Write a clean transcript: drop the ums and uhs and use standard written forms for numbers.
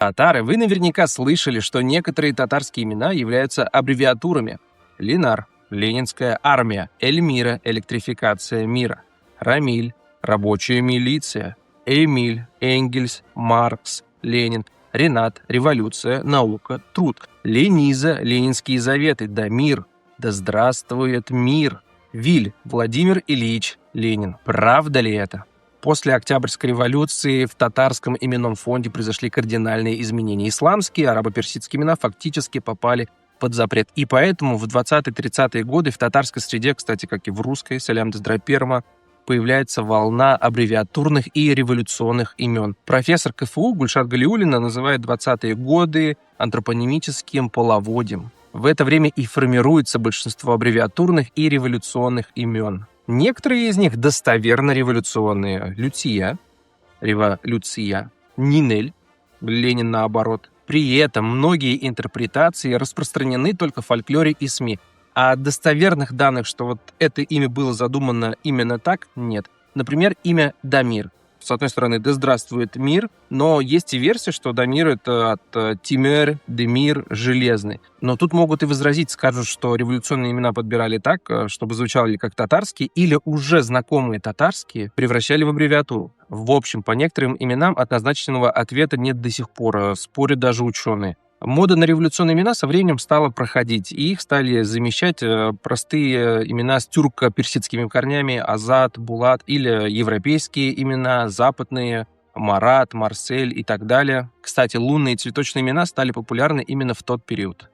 Татары, вы наверняка слышали, что некоторые татарские имена являются аббревиатурами. Ленар — Ленинская армия, Эльмира — электрификация мира, Рамиль — рабочая милиция, Эмиль, Энгельс, Маркс, Ленин, Ренат — революция, наука, труд, Лениза — ленинские заветы, Дамир — да здравствует мир, Виль — Владимир Ильич Ленин. Правда ли это? После Октябрьской революции в татарском именном фонде произошли кардинальные изменения. Исламские, арабо-персидские имена фактически попали под запрет. И поэтому в 20-30-е годы в татарской среде, кстати, как и в русской, салям дздраперма, появляется волна аббревиатурных и революционных имен. Профессор КФУ Гульшат Галиуллина называет 20-е годы антропонимическим половодьем. В это время и формируется большинство аббревиатурных и революционных имен. Некоторые из них достоверно революционные. Люция, революция, Нинель, Ленин наоборот. При этом многие интерпретации распространены только в фольклоре и СМИ. А достоверных данных, что вот это имя было задумано именно так, нет. Например, имя Дамир. С одной стороны, да здравствует мир, но есть и версия, что Дамир — это от Тимер, Демир, железный. Но тут могут и возразить, скажут, что революционные имена подбирали так, чтобы звучали как татарские, или уже знакомые татарские превращали в аббревиатуру. В общем, по некоторым именам однозначного ответа нет до сих пор, спорят даже ученые. Мода на революционные имена со временем стала проходить, и их стали замещать простые имена с тюрко-персидскими корнями: Азат, Булат, или европейские имена, западные: Марат, Марсель и так далее. Кстати, лунные и цветочные имена стали популярны именно в тот период.